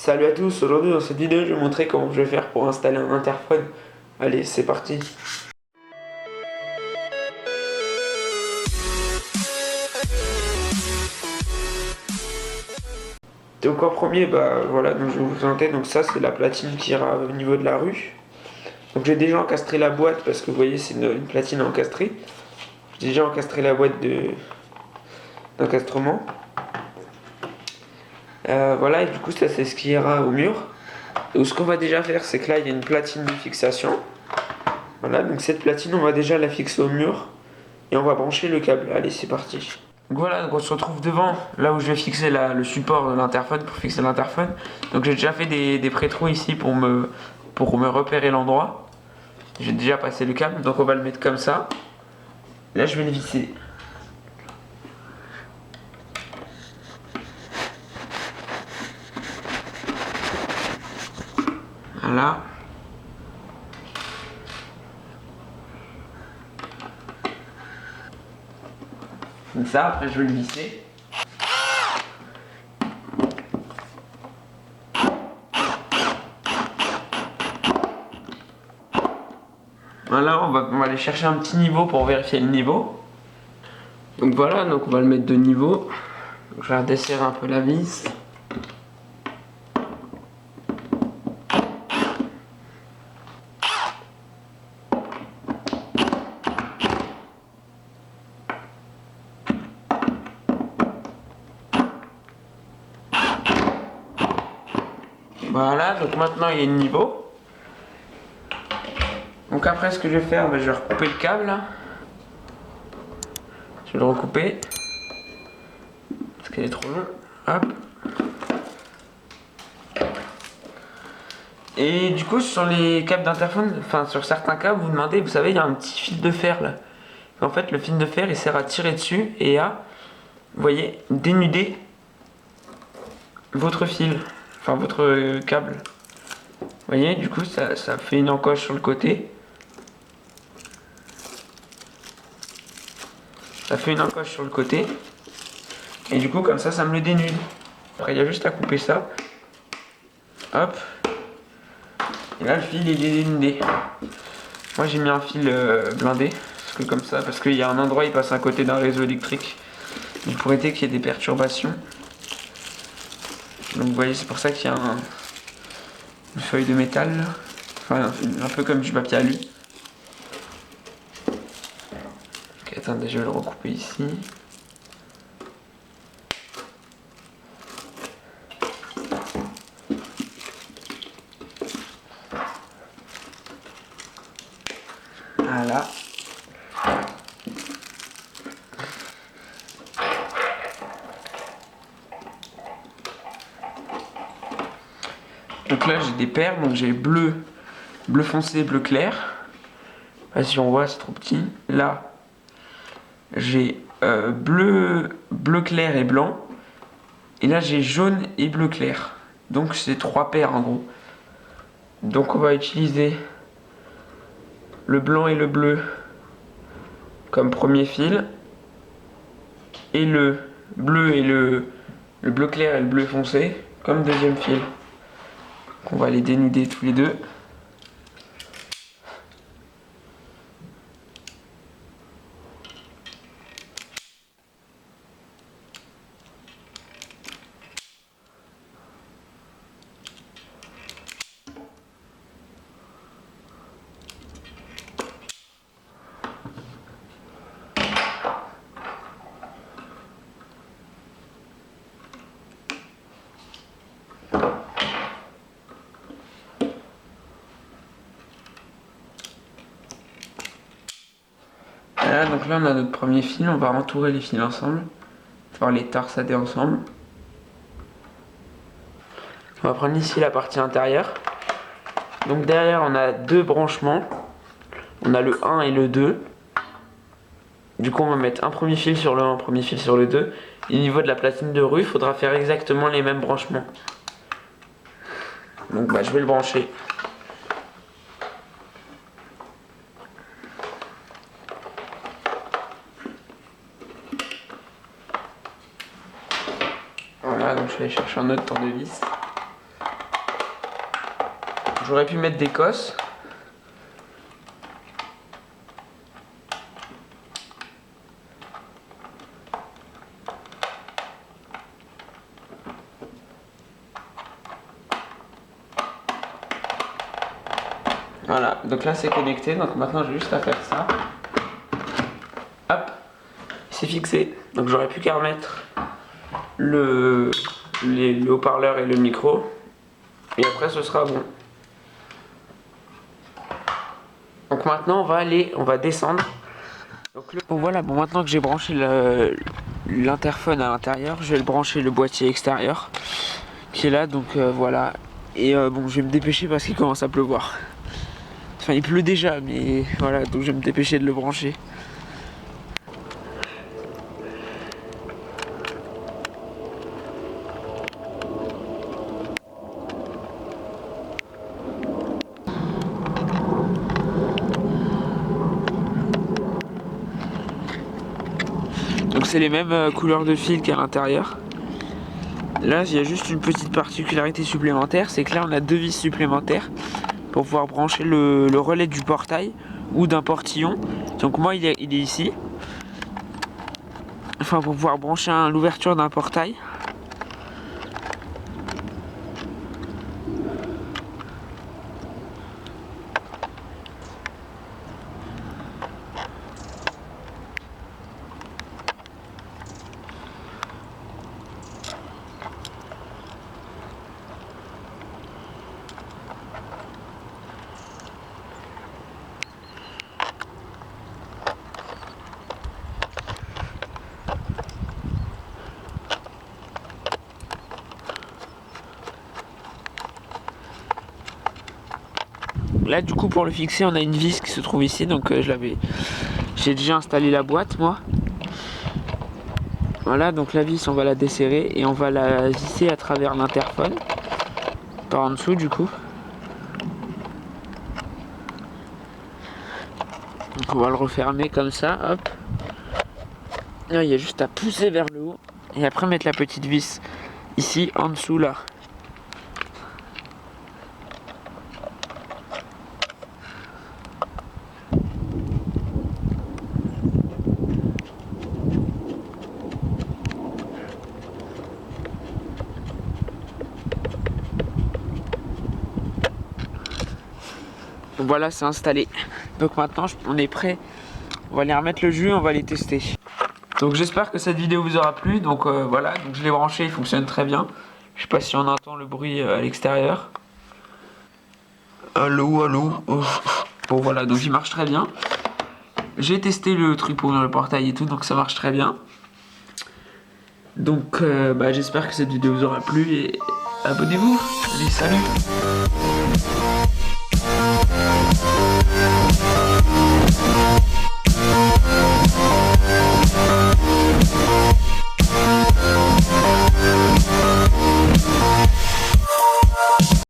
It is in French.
Salut à tous, aujourd'hui dans cette vidéo je vais vous montrer comment je vais faire pour installer un interphone. Allez, c'est parti. Donc en premier, voilà, donc je vais vous présenter, donc ça c'est la platine qui ira au niveau de la rue. Donc j'ai déjà encastré la boîte parce que vous voyez c'est une platine encastrée. J'ai déjà encastré la boîte d'encastrement. Voilà, et du coup ça c'est ce qui ira au mur. Donc ce qu'on va déjà faire, c'est que là il y a une platine de fixation. Voilà, donc cette platine on va déjà la fixer au mur et on va brancher le câble. Allez, c'est parti. Donc voilà, donc on se retrouve devant là où je vais fixer le support de l'interphone pour fixer l'interphone. Donc j'ai déjà fait des pré-trous ici pour me repérer l'endroit. J'ai déjà passé le câble, donc on va le mettre comme ça. Là je vais le visser. Voilà. Comme ça, après je vais le visser. Voilà, on va aller chercher un petit niveau pour vérifier le niveau. Donc voilà, donc on va le mettre de niveau. Donc je vais redesserrer un peu la vis. Voilà, donc maintenant il y a le niveau. Donc après ce que je vais faire, je vais recouper le câble là. Je vais le recouper. Parce qu'il est trop long. Hop. Et du coup sur les câbles d'interphone, enfin sur certains câbles, vous demandez, vous savez, il y a un petit fil de fer là. En fait le fil de fer il sert à tirer dessus et à, vous voyez, dénuder votre fil. Enfin votre câble. Vous voyez, du coup ça fait une encoche sur le côté. Ça fait une encoche sur le côté. Et du coup comme ça me le dénude. Après il y a juste à couper ça. Hop. Et là le fil il est dénudé. Moi j'ai mis un fil blindé. Parce qu'il y a un endroit il passe à côté d'un réseau électrique. Il pourrait être qu'il y ait des perturbations. Donc vous voyez c'est pour ça qu'il y a une feuille de métal. Enfin un peu comme du papier alu. Ok, attendez, je vais le recouper ici. Voilà. Donc là j'ai des paires, donc j'ai bleu foncé, bleu clair. Là si on voit c'est trop petit. Là j'ai bleu clair et blanc. Et là j'ai jaune et bleu clair. Donc c'est 3 paires en gros. Donc on va utiliser le blanc et le bleu comme premier fil. Et le bleu et le bleu clair et le bleu foncé comme deuxième fil. Donc on va les dénuder tous les deux. Voilà, donc là on a notre premier fil, on va entourer les fils ensemble, on va les tarsader ensemble. On va prendre ici la partie intérieure. Donc derrière on a deux branchements, on a le 1 et le 2. Du coup on va mettre un premier fil sur le 1, un premier fil sur le 2. Et au niveau de la platine de rue, il faudra faire exactement les mêmes branchements. Donc je vais le brancher. Voilà, donc je vais aller chercher un autre tournevis. j'aurais pu mettre des cosses. Voilà, donc là c'est connecté, donc maintenant j'ai juste à faire ça. Hop, c'est fixé. Donc j'aurais plus qu'à remettre le haut-parleur et le micro. Et après ce sera bon. Donc maintenant on va descendre. Bon voilà, bon maintenant que j'ai branché l'interphone à l'intérieur, je vais le brancher le boîtier extérieur qui est là, donc voilà. Et bon, je vais me dépêcher parce qu'il commence à pleuvoir. Enfin, il pleut déjà, mais voilà, donc je vais me dépêcher de le brancher. Donc c'est les mêmes couleurs de fil qu'à l'intérieur. Là, il y a juste une petite particularité supplémentaire, c'est que là on a 2 vis supplémentaires pour pouvoir brancher le relais du portail ou d'un portillon. Donc moi il est ici. Enfin, pour pouvoir brancher l'ouverture d'un portail. Là du coup pour le fixer on a une vis qui se trouve ici, donc j'ai déjà installé la boîte moi. Voilà, donc la vis on va la desserrer et on va la visser à travers l'interphone par en dessous du coup. Donc on va le refermer comme ça, hop. Là il y a juste à pousser vers le haut et après mettre la petite vis ici en dessous là. Voilà, c'est installé. Donc maintenant on est prêt. On va aller remettre le jus, on va les tester. Donc j'espère que cette vidéo vous aura plu. Donc voilà, donc je l'ai branché, il fonctionne très bien. Je sais pas si on entend le bruit à l'extérieur. Allô, allô. Oh. Bon voilà, donc il marche très bien. J'ai testé le truc pour ouvrir le portail et tout, donc ça marche très bien. Donc j'espère que cette vidéo vous aura plu et abonnez-vous. Allez, salut.